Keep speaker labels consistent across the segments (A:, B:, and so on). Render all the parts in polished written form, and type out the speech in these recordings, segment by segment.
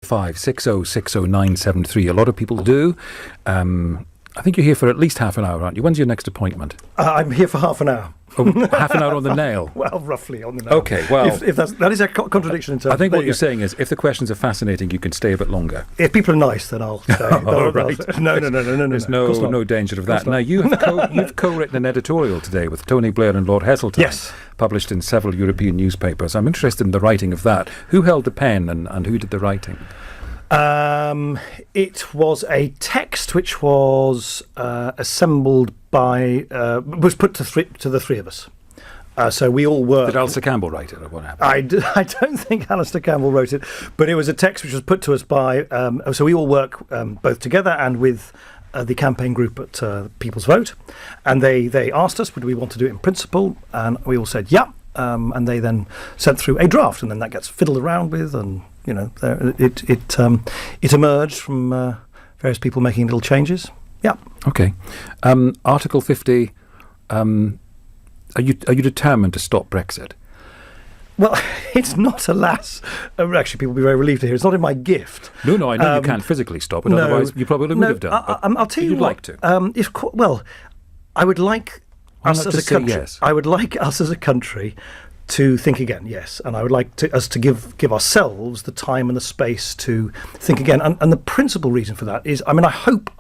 A: 08560600973. A lot of people do. I think you're here for at least half an hour, aren't you? When's your next appointment?
B: I'm here for half an hour.
A: Oh, half an hour on the nail?
B: Well, roughly on the nail.
A: Okay, well...
B: If that is a contradiction in terms.
A: I think what you're saying is, if the questions are fascinating, you can stay a bit longer.
B: If people are nice, then I'll stay.
A: Right.
B: No.
A: There's no danger of that. Now, you've co-written an editorial today with Tony Blair and Lord Heseltine.
B: Yes.
A: Published in several European newspapers. I'm interested in the writing of that. Who held the pen and who did the writing?
B: It was a text which was assembled by was put to the three of us. So we all worked.
A: Did Alistair Campbell write it, or what happened?
B: I don't think Alistair Campbell wrote it, but it was a text which was put to us by. So we all work both together and with the campaign group at People's Vote, and they asked us, would we want to do it in principle, and we all said yeah, and they then sent through a draft, and then that gets fiddled around with, and it emerged from various people making little changes. Yeah.
A: Okay. Article 50. Are you determined to stop Brexit?
B: Well, it's not, alas. Actually, people will be very relieved to hear. It's not in my gift.
A: No, I know you can't physically stop it. Otherwise, you probably would have done.
B: I'll tell you
A: what.
B: Like to. I would like us as a country. Yes? I would like us as a country to think again. Yes, and I would like us to give ourselves the time and the space to think again. And the principal reason for that is, I hope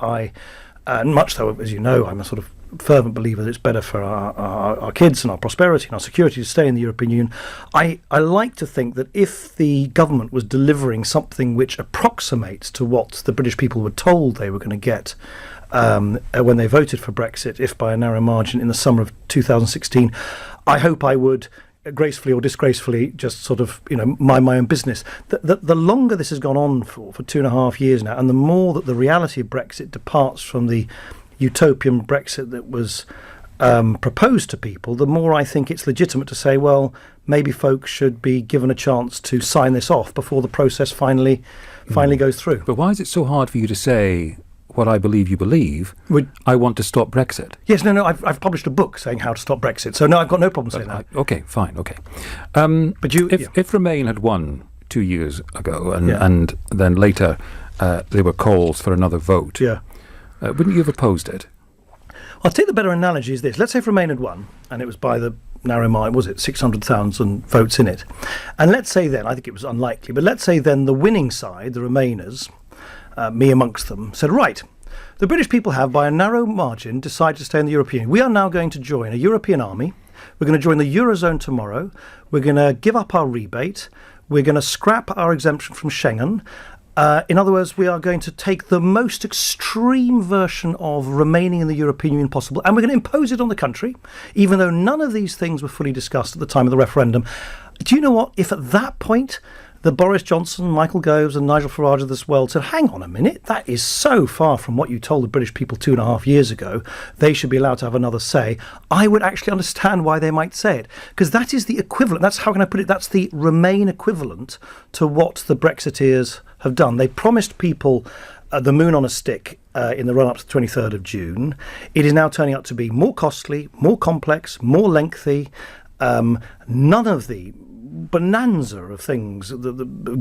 B: and much though, as you know, I'm a sort of fervent believer that it's better for our kids and our prosperity and our security to stay in the European Union. I like to think that if the government was delivering something which approximates to what the British people were told they were going to get when they voted for Brexit, if by a narrow margin in the summer of 2016, I hope I would gracefully or disgracefully just sort of mind my own business. The longer this has gone on for 2.5 years now, and the more that the reality of Brexit departs from the utopian Brexit that was proposed to people, the more I think it's legitimate to say, well, maybe folks should be given a chance to sign this off before the process finally goes through.
A: But why is it so hard for you to say what I believe you believe? I want to stop Brexit.
B: Yes, no, I've published a book saying how to stop Brexit, so no, I've got no problem saying that.
A: Okay, fine, okay. But if Remain had won 2 years ago, and then later there were calls for another vote, wouldn't you have opposed it?
B: I'll take the better analogy is this. Let's say if Remain had won, and it was by the narrow margin, was it 600,000 votes in it? And let's say then, I think it was unlikely, but let's say then the winning side, the Remainers, me amongst them, said, right, the British people have, by a narrow margin, decided to stay in the European Union. We are now going to join a European army. We're going to join the Eurozone tomorrow. We're going to give up our rebate. We're going to scrap our exemption from Schengen. In other words, we are going to take the most extreme version of remaining in the European Union possible, and we're going to impose it on the country, even though none of these things were fully discussed at the time of the referendum. Do you know what? If at that point the Boris Johnson, Michael Goves and Nigel Farage of this world said, hang on a minute, that is so far from what you told the British people 2.5 years ago, they should be allowed to have another say, I would actually understand why they might say it. Because that is the equivalent, that's how can I put it, that's the Remain equivalent to what the Brexiteers have done. They promised people the moon on a stick in the run-up to the 23rd of June. It is now turning out to be more costly, more complex, more lengthy. None of the bonanza of things, the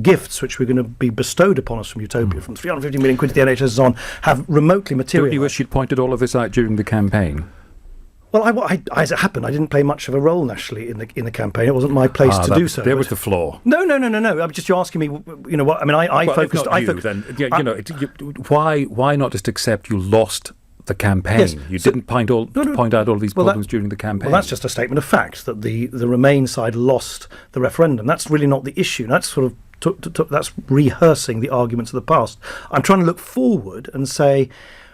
B: gifts which were going to be bestowed upon us from Utopia, from 350 million quid to the NHS and so on, have remotely materialised.
A: Don't you wish you'd pointed all of this out during the campaign?
B: Well, I, as it happened, I didn't play much of a role nationally in the campine. It wasn't my place to do so.
A: There was the flaw.
B: No. I'm just you're asking me. You know what? I mean, I focused.
A: Why not just accept you lost the campaign? Yes, you didn't point out all these problems during the campaign.
B: Well, that's just a statement of fact that the Remain side lost the referendum. That's really not the issue. That's sort of that's rehearsing the arguments of the past. I'm trying to look forward and say,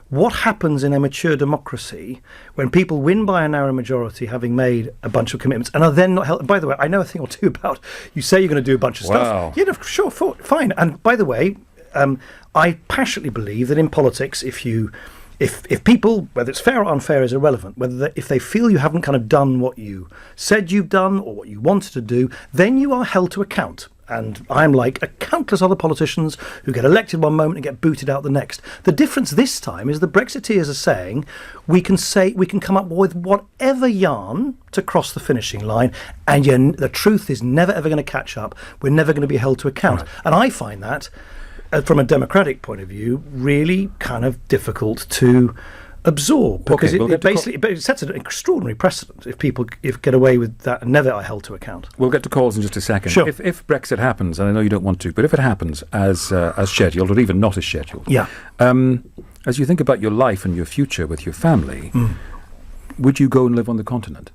B: what happens in a mature democracy when people win by a narrow majority, having made a bunch of commitments, and are then not held? By the way, I know a thing or two about. You say you're going to do a bunch of stuff. Yeah, sure, fine. And by the way, I passionately believe that in politics, if people, whether it's fair or unfair, is irrelevant. If they feel you haven't kind of done what you said you've done or what you wanted to do, then you are held to account. And I'm like countless other politicians who get elected one moment and get booted out the next. The difference this time is the Brexiteers are saying we can come up with whatever yarn to cross the finishing line, and the truth is never ever going to catch up. We're never going to be held to account. Right. And I find that from a democratic point of view, really kind of difficult to absorb, because it sets an extraordinary precedent if people get away with that and never are held to account.
A: We'll get to calls in just a second.
B: Sure.
A: If Brexit happens, and I know you don't want to, but if it happens as scheduled, or even not as scheduled, as you think about your life and your future with your family, would you go and live on the continent?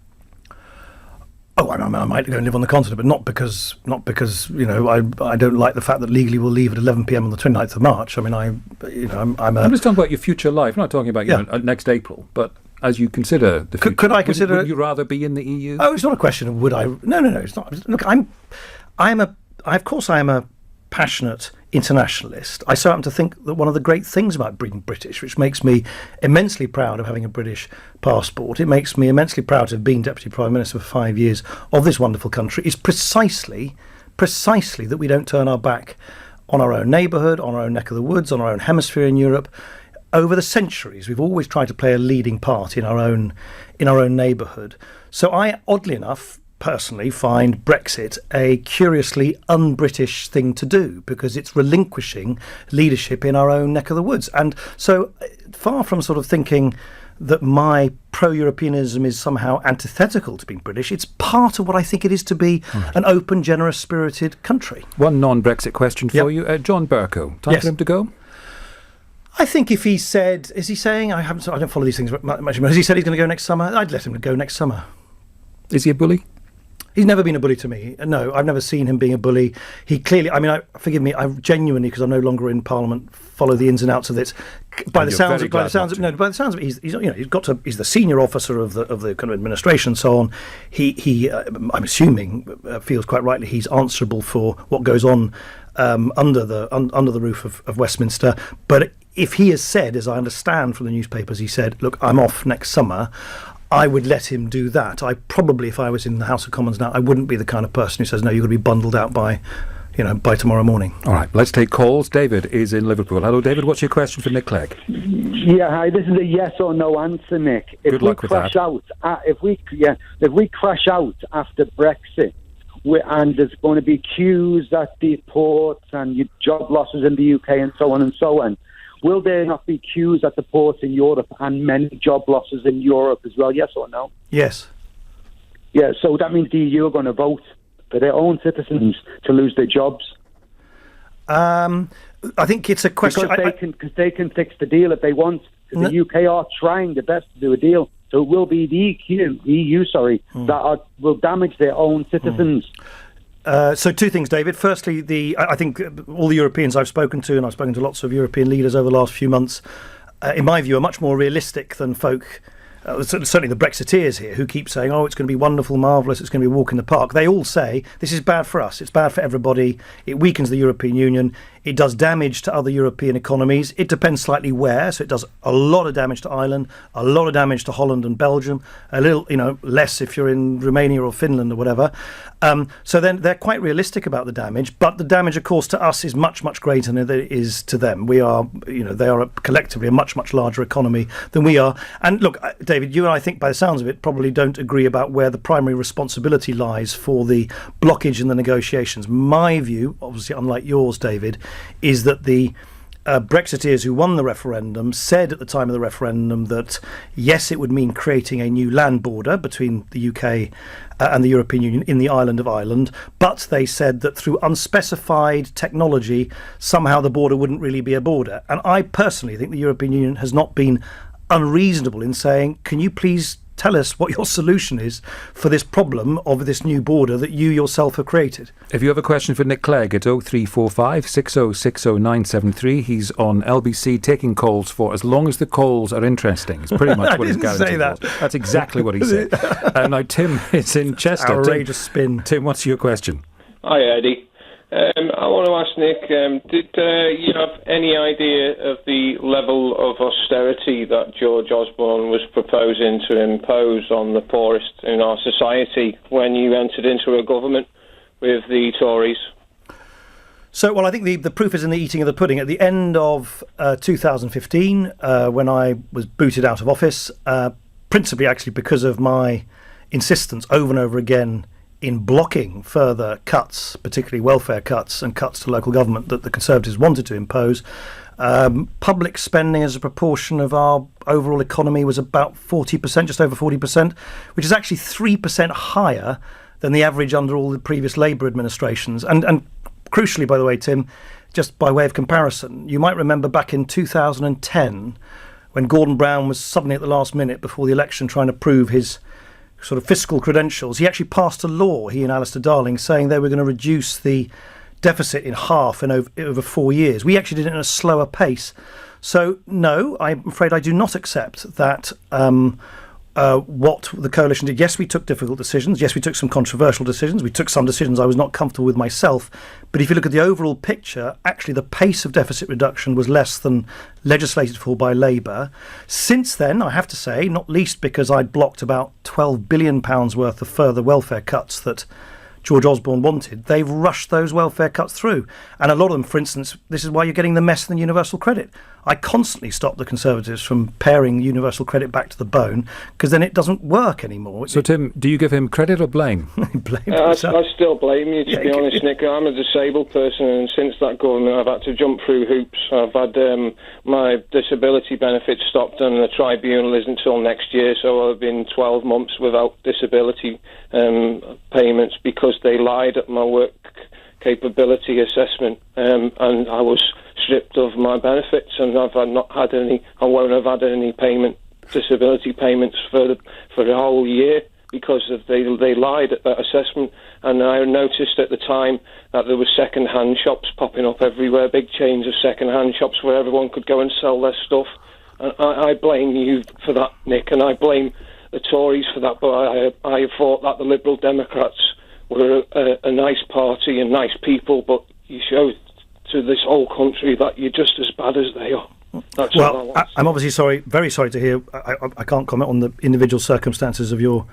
B: Oh, I might go and live on the continent, but not because I don't like the fact that legally we'll leave at 11 p.m. on the 29th of March. I mean, I'm
A: just talking about your future life. I'm not talking about next April, but as you consider the future,
B: could I consider?
A: Would you rather be in the EU?
B: Oh, it's not a question of would I. No, it's not. Look, of course, I am a passionate internationalist. I so happen to think that one of the great things about being British, which makes me immensely proud of having a British passport, it makes me immensely proud to have been Deputy Prime Minister for 5 years of this wonderful country, is precisely that we don't turn our back on our own neighbourhood, on our own neck of the woods, on our own hemisphere in Europe. Over the centuries, we've always tried to play a leading part in our own neighbourhood. So I, oddly enough, personally find Brexit a curiously un-British thing to do, because it's relinquishing leadership in our own neck of the woods. And so far from sort of thinking that my pro-Europeanism is somehow antithetical to being British, it's part of what I think it is to be an open, generous, spirited country.
A: One non-Brexit question for you. John Bercow, time for him to go?
B: I think if he said, is he saying, I don't follow these things much, has he said he's going to go next summer? I'd let him go next summer.
A: Is he a bully?
B: He's never been a bully to me. No, I've never seen him being a bully. He clearly, forgive me, I genuinely, because I'm no longer in Parliament, follow the ins and outs of this. By the sounds of it, he's the senior officer of the kind of administration and so on. He I'm assuming, feels quite rightly he's answerable for what goes on under the roof of Westminster. But if he has said, as I understand from the newspapers, he said, "Look, I'm off next summer," I would let him do that. I probably, if I was in the House of Commons now, I wouldn't be the kind of person who says, no, you're going to be bundled out by tomorrow morning. All right, let's take calls. David is in Liverpool. Hello, David. What's your question for Nick Clegg?
C: Yeah, hi. This is a yes or no answer, Nick.
A: Good luck with that.
C: If we crash out after Brexit, and there's going to be queues at the ports and job losses in the UK and so on, will there not be queues at the ports in Europe and many job losses in Europe as well? Yes or no?
B: Yes.
C: Yeah, so that means the EU are going to vote for their own citizens to lose their jobs. I
B: think it's a question...
C: Because they can fix the deal if they want. The UK are trying their best to do a deal. So it will be the EU, that will damage their own citizens.
B: So two things, David. Firstly, I think all the Europeans I've spoken to, and I've spoken to lots of European leaders over the last few months, in my view, are much more realistic than folk, certainly the Brexiteers here, who keep saying, oh, it's going to be wonderful, marvellous, it's going to be a walk in the park. They all say, this is bad for us, it's bad for everybody, it weakens the European Union, it does damage to other European economies. It depends slightly where, so it does a lot of damage to Ireland, a lot of damage to Holland and Belgium, a little, less if you're in Romania or Finland or whatever. So then they're quite realistic about the damage, but the damage, of course, to us is much, much greater than it is to them. We are, they are collectively a much, much larger economy than we are. And look, David, you and I think by the sounds of it probably don't agree about where the primary responsibility lies for the blockage in the negotiations. My view, obviously unlike yours, David, is that the Brexiteers who won the referendum said at the time of the referendum that, yes, it would mean creating a new land border between the UK and the European Union in the island of Ireland, but they said that through unspecified technology, somehow the border wouldn't really be a border. And I personally think the European Union has not been unreasonable in saying, can you please tell us what your solution is for this problem of this new border that you yourself have created? If you have a question for Nick Clegg, it's 0345 6060 973. He's on LBC taking calls for as long as the calls are interesting. It's pretty much what he's guaranteed. That's exactly what he said. Now Tim is in Chester. Outrageous spin. Tim, what's your question?
D: Hi, Eddie. I want to ask Nick, did you have any idea of the level of austerity that George Osborne was proposing to impose on the poorest in our society when you entered into a government with the Tories?
B: So, well, I think the proof is in the eating of the pudding. At the end of 2015, when I was booted out of office, principally actually because of my insistence over and over again in blocking further cuts, particularly welfare cuts and cuts to local government that the Conservatives wanted to impose. Public spending as a proportion of our overall economy was about 40%, just over 40%, which is actually 3% higher than the average under all the previous Labour administrations. And crucially, by the way, Tim, just by way of comparison, you might remember back in 2010 when Gordon Brown was suddenly at the last minute before the election trying to prove his sort of fiscal credentials. He actually passed a law, he and Alistair Darling, saying they were going to reduce the deficit in half in over 4 years. We actually did it at a slower pace. So, no, I'm afraid I do not accept that what the coalition did. Yes, we took difficult decisions. Yes, we took some controversial decisions. We took some decisions I was not comfortable with myself. But if you look at the overall picture, actually the pace of deficit reduction was less than legislated for by Labour. Since then, I have to say, not least because I'd blocked about £12 billion worth of further welfare cuts that George Osborne wanted, they've rushed those welfare cuts through. And a lot of them, for instance, this is why you're getting the mess in the universal credit. I constantly stop the Conservatives from paring universal credit back to the bone because then it doesn't work anymore.
A: So, Tim, do you give him credit or blame?
D: I still blame you, to be honest, Nick. I'm a disabled person, and since that government, I've had to jump through hoops. I've had my disability benefits stopped, and the tribunal isn't until next year, so I've been 12 months without disability payments because they lied at my work capability assessment, and I was stripped of my benefits, and I won't have had any disability payments for the whole year because they lied at that assessment. And I noticed at the time that there were second-hand shops popping up everywhere, big chains of second-hand shops where everyone could go and sell their stuff. And I blame you for that, Nick, and I blame the Tories for that, but I thought that the Liberal Democrats were a nice party and nice people, but you show to this whole country that you're just as bad as they are. That's all
B: I'm obviously very sorry to hear. I can't comment on the individual circumstances of your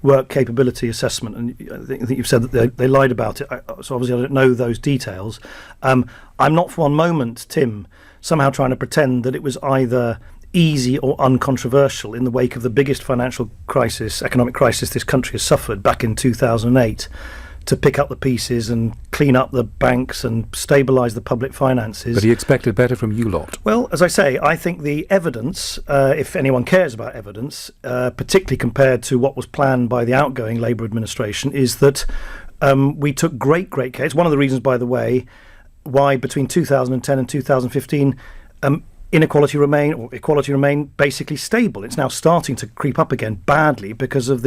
B: work capability assessment, and I think you've said that they lied about it, so obviously I don't know those details. I'm not for one moment, Tim, somehow trying to pretend that it was either easy or uncontroversial in the wake of the biggest financial crisis, economic crisis this country has suffered back in 2008, to pick up the pieces and clean up the banks and stabilise the public finances.
A: But he expected better from you lot.
B: Well, as I say, I think the evidence, if anyone cares about evidence, particularly compared to what was planned by the outgoing Labour administration, is that we took great care. It's one of the reasons, by the way, why between 2010 and 2015 equality remained basically stable. It's now starting to creep up again badly because of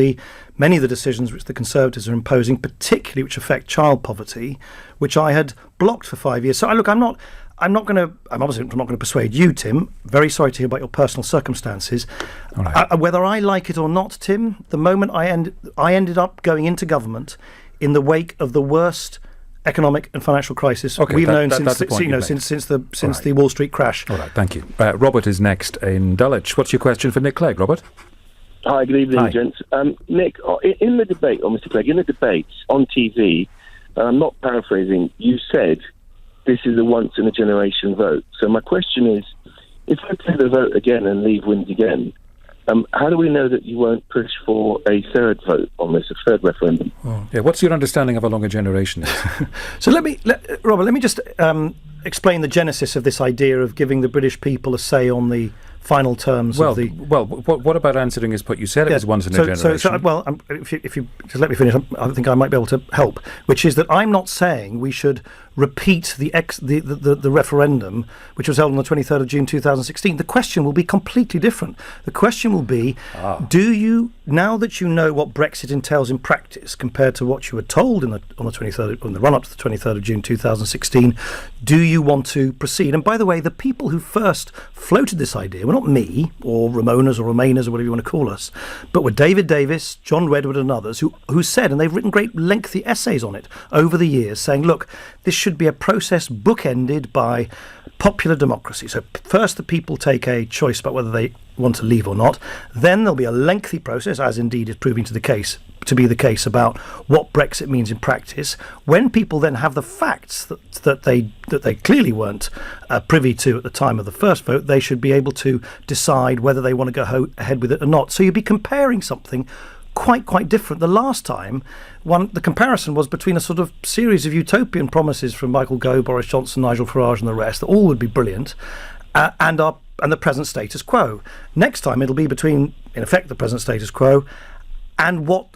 B: many of the decisions which the Conservatives are imposing, particularly which affect child poverty, which I had blocked for 5 years. So I'm obviously not going to persuade you, Tim. Very sorry to hear about your personal circumstances.
A: All right.
B: Whether I like it or not, Tim, the moment I ended up going into government in the wake of the worst economic and financial crisis we've known since the Wall Street crash.
A: All right, thank you. Robert is next in Dulwich. What's your question for Nick Clegg, Robert?
E: Hi, good evening, gents. Nick, in the debate, or Mr. Clegg, in the debate on TV, and I'm not paraphrasing, you said this is a once-in-a-generation vote. So my question is, if I play the vote again and Leave wins again, how do we know that you won't push for a third vote on this, a third referendum?
A: Oh. Yeah, what's your understanding of how long a generation is?
B: So Robert, let me just explain the genesis of this idea of giving the British people a say on the final terms of the...
A: Well, what about answering his point? You said it was once in a generation.
B: If you just let me finish, I think I might be able to help, which is that I'm not saying we should repeat the referendum which was held on the 23rd of June 2016. The question will be completely different. The question will be, do you, now that you know what Brexit entails in practice compared to what you were told on the 23rd, in the run-up to the 23rd of June 2016, do you want to proceed? And by the way, the people who first floated this idea were not me or Ramonas or Remainers or whatever you want to call us, but were David Davis, John Redwood and others who said, and they've written great lengthy essays on it over the years, saying, look, this should be a process bookended by popular democracy. So first the people take a choice about whether they want to leave or not. Then there'll be a lengthy process, as indeed is proving to be the case about what Brexit means in practice. When people then have the facts that they clearly weren't privy to at the time of the first vote, they should be able to decide whether they want to go ahead with it or not. So you'd be comparing something quite different. The last time, the comparison was between a sort of series of utopian promises from Michael Gove, Boris Johnson, Nigel Farage and the rest, that all would be brilliant, and the present status quo. Next time it'll be between, in effect, the present status quo and what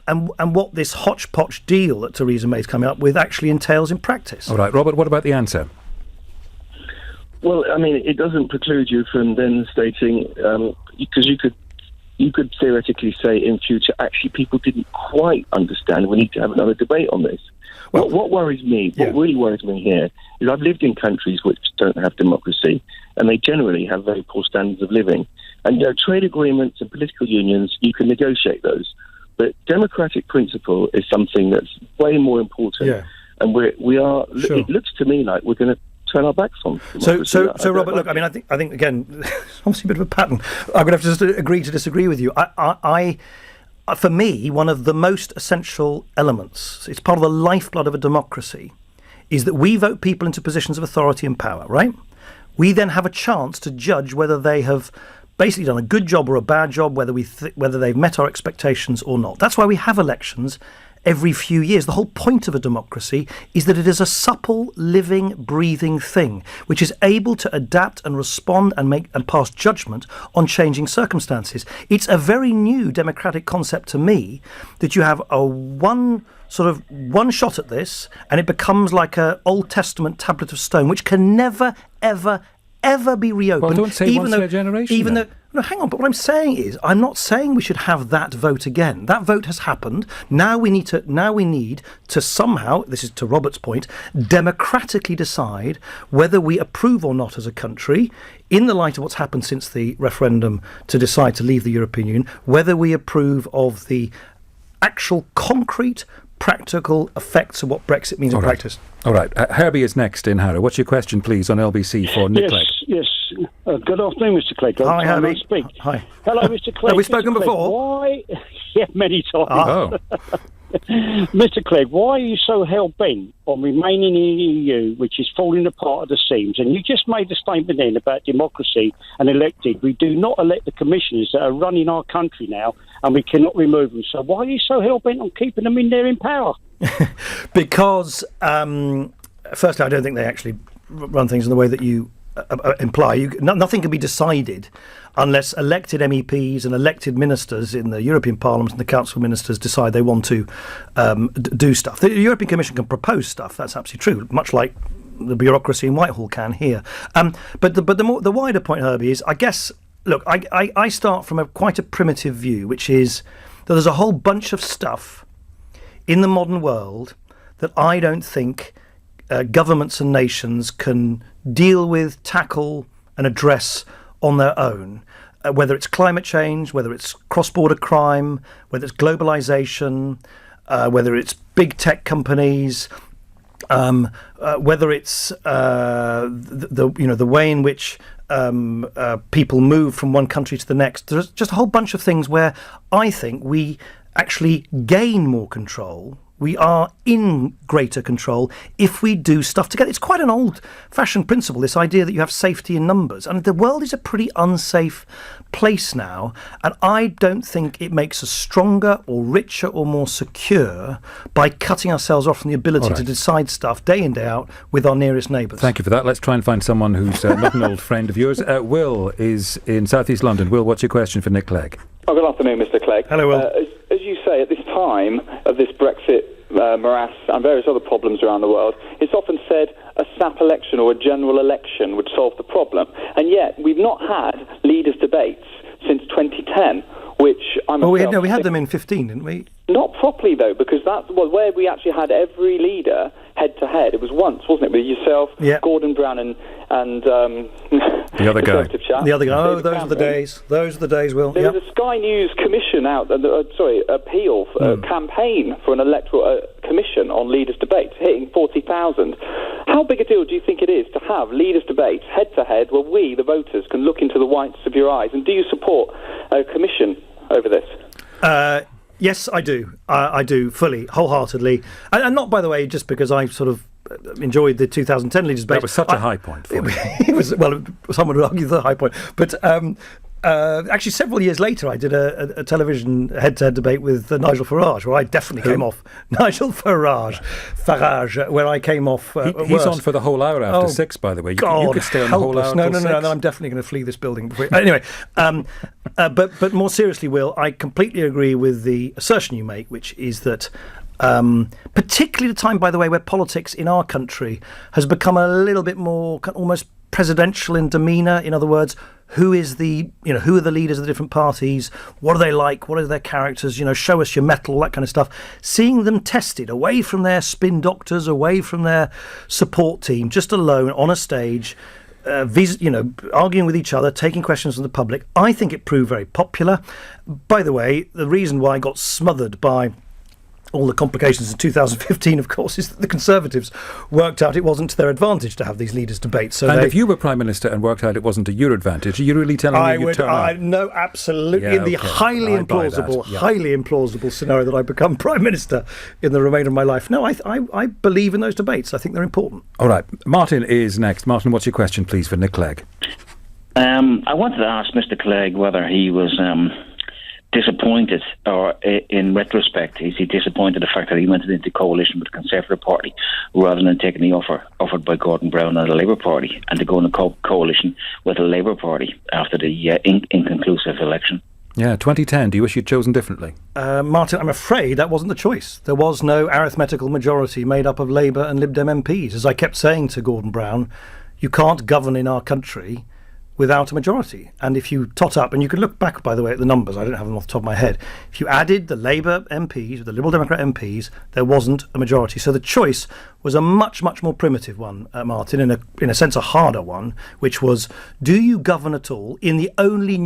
B: this hodgepodge deal that Theresa May's coming up with actually entails in practice.
A: All right, Robert, what about the answer?
E: Well, I mean, it doesn't preclude you from then stating, because you could theoretically say in future, actually, people didn't quite understand. We need to have another debate on this. Well, what worries me, what really worries me here, is I've lived in countries which don't have democracy, and they generally have very poor standards of living. And trade agreements and political unions, you can negotiate those. But democratic principle is something that's way more important. Yeah. And we are. Sure. It looks to me like we're going to turn our backs on.
B: So Robert, look, I mean, I think again, obviously a bit of a pattern. I'm going to have to just agree to disagree with you. I for me, one of the most essential elements, it's part of the lifeblood of a democracy, is that we vote people into positions of authority and power, right? We then have a chance to judge whether they have basically done a good job or a bad job, whether they've met our expectations or not. That's why we have elections every few years. The whole point of a democracy is that it is a supple, living, breathing thing, which is able to adapt and respond and pass judgment on changing circumstances. It's a very new democratic concept to me that you have one shot at this, and it becomes like an Old Testament tablet of stone, which can never, ever be reopened.
A: Well, don't say once in a generation.
B: No, hang on. But what I'm saying is, I'm not saying we should have that vote again. That vote has happened. Now we need to somehow, this is to Robert's point, democratically decide whether we approve or not as a country, in the light of what's happened since the referendum to decide to leave the European Union, whether we approve of the actual concrete, practical effects of what Brexit means in practice.
A: All right. Herbie is next in Harrow. What's your question, please, on LBC for Nick Clegg?
F: Yes. Good afternoon, Mr. Clegg.
B: Hi, Herbie.
F: Hi. Hello, Mr. Clegg.
B: Have we spoken before?
F: Why? Yeah, many times.
A: Oh.
F: Mr. Clegg, why are you so hell-bent on remaining in the EU, which is falling apart at the seams? And you just made a statement then about democracy and elected. We do not elect the commissioners that are running our country now, and we cannot remove them. So why are you so hell-bent on keeping them in there in power?
B: Because, firstly, I don't think they actually run things in the way that you imply. Nothing can be decided unless elected MEPs and elected ministers in the European Parliament and the Council of Ministers decide they want to do stuff. The European Commission can propose stuff, that's absolutely true, much like the bureaucracy in Whitehall can here. But the wider point, Herbie, is, I guess, look, I start from quite a primitive view, which is that there's a whole bunch of stuff in the modern world that I don't think governments and nations can deal with, tackle and address on their own, whether it's climate change, whether it's cross-border crime, whether it's globalization, whether it's big tech companies, whether it's the way in which people move from one country to the next. There's just a whole bunch of things where I think we actually gain more control. We are in greater control if we do stuff together. It's quite an old-fashioned principle, this idea that you have safety in numbers. And the world is a pretty unsafe place now, and I don't think it makes us stronger or richer or more secure by cutting ourselves off from the ability to decide stuff day in, day out with our nearest neighbours.
A: Thank you for that. Let's try and find someone who's not an old friend of yours. Will is in South East London. Will, what's your question for Nick Clegg?
G: Oh, good afternoon, Mr. Clegg.
B: Hello, Will.
G: As you say, at this time of this Brexit morass and various other problems around the world, it's often said a snap election or a general election would solve the problem. And yet, we've not had leaders' debates since 2010, which
B: we had them in 15, didn't we?
G: Not properly, though, because that was where we actually had every leader head-to-head. It was once, wasn't it, with yourself, Gordon Brown and
A: the other guy.
B: The other guy. Oh, those are the days. Those are the days, Will.
G: There was a Sky News commission appeal, campaign for an electoral commission on leaders' debates, hitting 40,000. How big a deal do you think it is to have leaders' debates head-to-head where we, the voters, can look into the whites of your eyes? And do you support a commission over this?
B: Yes, I do. I do, fully, wholeheartedly. And not, by the way, just because I sort of enjoyed the 2010 leaders' debate.
A: That was such a high point for me.
B: It was, well, someone would argue the high point. But Actually, several years later, I did a television head-to-head debate with Nigel Farage, where I definitely came off. Nigel Farage, where I came off.
A: He's on for the whole hour after 6, by the way. You could stay on the whole hour.
B: No, I'm definitely going to flee this building. Anyway, but more seriously, Will, I completely agree with the assertion you make, which is that. Particularly at a time, by the way, where politics in our country has become a little bit more almost presidential in demeanour. In other words, who are the leaders of the different parties? What are they like? What are their characters? Show us your mettle, that kind of stuff. Seeing them tested away from their spin doctors, away from their support team, just alone on a stage. Arguing with each other, taking questions from the public. I think it proved very popular. By the way, the reason why I got smothered by all the complications in 2015, of course, is that the Conservatives worked out it wasn't to their advantage to have these leaders' debates.
A: So if you were Prime Minister and worked out it wasn't to your advantage, are you really telling me you'd turn out?
B: No, absolutely. In the highly implausible scenario that I become Prime Minister in the remainder of my life. No, I believe in those debates. I think they're important.
A: All right. Martin is next. Martin, what's your question, please, for Nick Clegg?
H: I wanted to ask Mr. Clegg whether he was disappointed, or in retrospect, is he disappointed the fact that he went into coalition with the Conservative Party rather than taking the offer offered by Gordon Brown and the Labour Party, and to go in a coalition with the Labour Party after the inconclusive election?
A: Yeah, 2010. Do you wish you'd chosen differently?
B: Martin, I'm afraid that wasn't the choice. There was no arithmetical majority made up of Labour and Lib Dem MPs. As I kept saying to Gordon Brown, you can't govern in our country without a majority. And if you tot up, and you can look back, by the way, at the numbers, I don't have them off the top of my head, if you added the Labour MPs, the Liberal Democrat MPs, there wasn't a majority. So the choice was a much, much more primitive one, Martin, in a sense a harder one, which was, do you govern at all in the only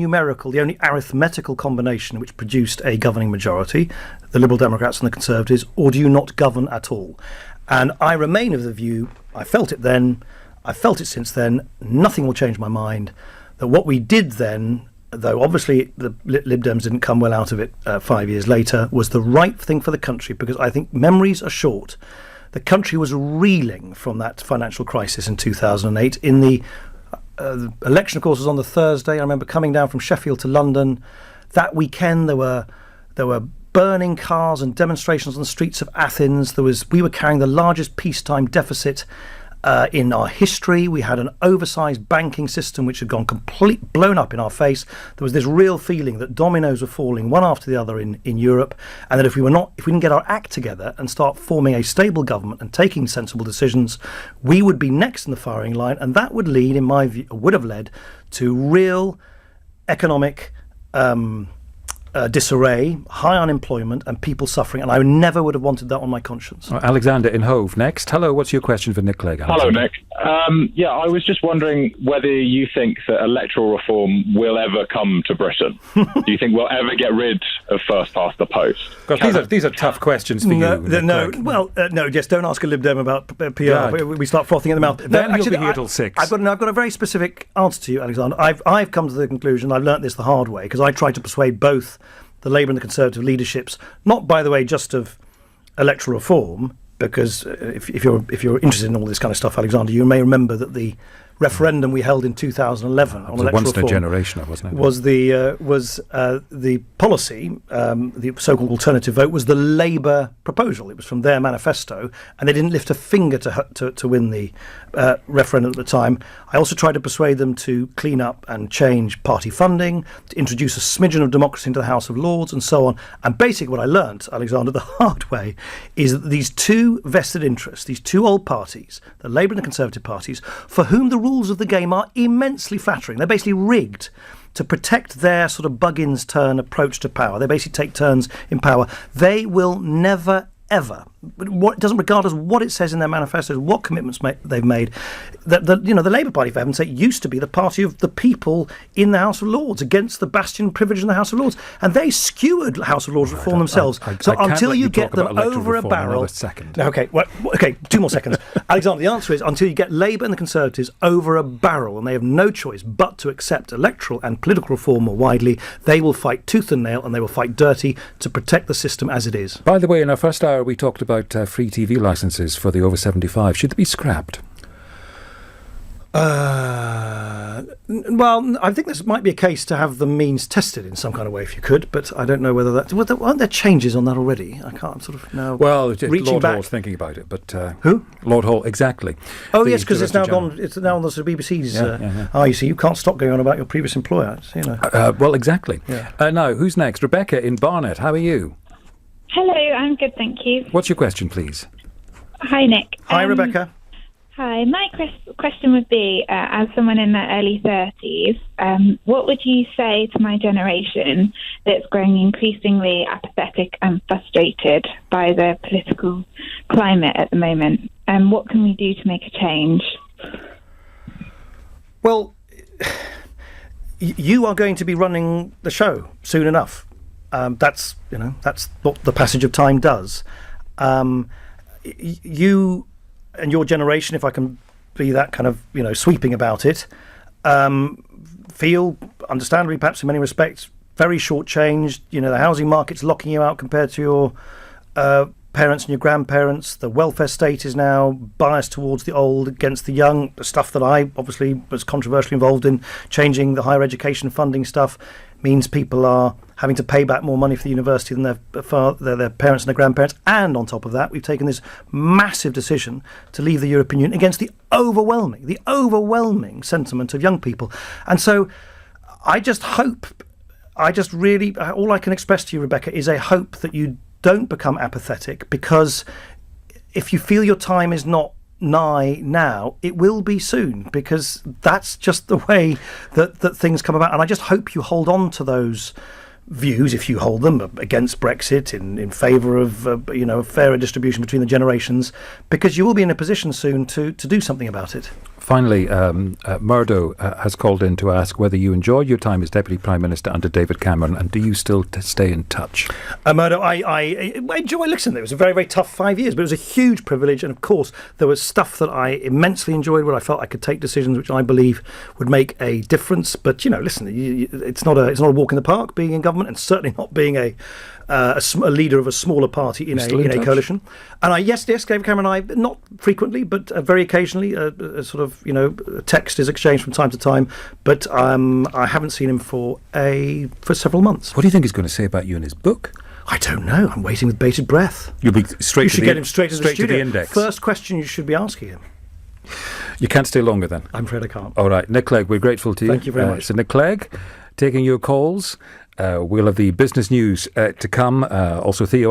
B: arithmetical combination which produced a governing majority, the Liberal Democrats and the Conservatives, or do you not govern at all? And I remain of the view, I felt it then, I felt it since then, nothing will change my mind, that what we did then, though obviously the Lib Dems didn't come well out of it 5 years later, was the right thing for the country, because I think memories are short. The country was reeling from that financial crisis in 2008. In the election, of course, was on the Thursday. I remember coming down from Sheffield to London. That weekend there were burning cars and demonstrations on the streets of Athens. We were carrying the largest peacetime deficit in our history. We had an oversized banking system which had gone blown up in our face. There was this real feeling that dominoes were falling one after the other in Europe, and that if we didn't get our act together and start forming a stable government and taking sensible decisions, we would be next in the firing line, and that would lead, in my view, would have led to real economic disarray, high unemployment, and people suffering, and I never would have wanted that on my conscience.
A: Alexander in Hove next. Hello, what's your question for Nick Clegg?
I: Hello, Nick. I was just wondering whether you think that electoral reform will ever come to Britain. Do you think we'll ever get rid of first past the post?
A: These are tough questions for you.
B: No, just don't ask a Lib Dem about PR. Yeah. We start frothing in the mouth.
A: Then you'll be here till 6.
B: I've got a very specific answer to you, Alexander. I've come to the conclusion, I've learnt this the hard way, because I tried to persuade both the Labour and the Conservative leaderships, not, by the way, just of electoral reform, because if you're interested in all this kind of stuff, Alexander, you may remember that the referendum we held in 2011 on electoral
A: once in
B: reform
A: a generation, wasn't it?
B: Was the policy, the so-called alternative vote, was the Labour proposal. It was from their manifesto, and they didn't lift a finger to win the referendum at the time. I also tried to persuade them to clean up and change party funding, to introduce a smidgen of democracy into the House of Lords, and so on. And basically what I learnt, Alexander, the hard way, is that these two vested interests, these two old parties, the Labour and the Conservative parties, for whom the rules of the game are immensely flattering. They're basically rigged to protect their sort of Buggins turn approach to power. They basically take turns in power. They will never, ever, it doesn't regard as what it says in their manifestos, what commitments they've made. The Labour Party, for heaven's sake, used to be the party of the people in the House of Lords, against the bastion privilege in the House of Lords, and they skewered the House of Lords reform themselves.
A: So until you get them over a barrel,
B: okay, 2 more seconds, Alexander. The answer is until you get Labour and the Conservatives over a barrel, and they have no choice but to accept electoral and political reform more widely, they will fight tooth and nail, and they will fight dirty to protect the system as it is.
A: By the way, in our first hour, we talked about free TV licences for the over 75. Should they be scrapped?
B: Well, I think this might be a case to have the means tested in some kind of way if you could, but I don't know whether that... Aren't there changes on that already? I can't sort of know.
A: Well,
B: reaching
A: Lord
B: back.
A: Hall's thinking about it, but...
B: Who?
A: Lord Hall, exactly.
B: Oh, yes, because it's now gone... It's now on the sort of BBC's... you see, you can't stop going on about your previous employer, you know.
A: Well, exactly.
B: Yeah.
A: Now, who's next? Rebecca in Barnet, how are you?
J: Hello, I'm good, thank you.
A: What's your question, please?
J: Hi, Nick.
B: Hi, Rebecca.
J: Hi, my question would be, as someone in their early 30s, what would you say to my generation that's growing increasingly apathetic and frustrated by the political climate at the moment? What can we do to make a change?
B: Well, you are going to be running the show soon enough. That's what the passage of time does. You and your generation, if I can be that kind of sweeping about it, feel, understandably, perhaps in many respects, very shortchanged. The housing market's locking you out compared to your parents and your grandparents. The welfare state is now biased towards the old against the young. The stuff that I obviously was controversially involved in, changing the higher education funding stuff, means people are having to pay back more money for the university than their parents and their grandparents. And on top of that, we've taken this massive decision to leave the European Union against the overwhelming sentiment of young people. And so I just hope, all I can express to you, Rebecca, is a hope that you don't become apathetic, because if you feel your time is not nigh now, it will be soon, because that's just the way that things come about. And I just hope you hold on to those views, if you hold them, against Brexit, in favour of a fairer distribution between the generations, because you will be in a position soon to do something about it.
A: Finally, Murdo has called in to ask whether you enjoyed your time as Deputy Prime Minister under David Cameron, and do you still stay in touch?
B: Murdo, I enjoy listening. It was a very, very tough 5 years, but it was a huge privilege, and of course there was stuff that I immensely enjoyed, where I felt I could take decisions which I believe would make a difference. But listen, it's not a walk in the park being in government, and certainly not being a leader of a smaller party in a coalition. And yes, David Cameron and I, not frequently, but very occasionally, a sort of text is exchanged from time to time. But I haven't seen him for several months.
A: What do you think he's going to say about you in his book?
B: I don't know. I'm waiting with bated breath.
A: You'll be straight. You
B: should get him straight to the studio.
A: To the index.
B: First question you should be asking him.
A: You can't stay longer then?
B: I'm afraid I can't.
A: All right, Nick Clegg, we're grateful to you.
B: Thank you very much.
A: So Nick Clegg, taking your calls. We'll have the business news to come. Also Theo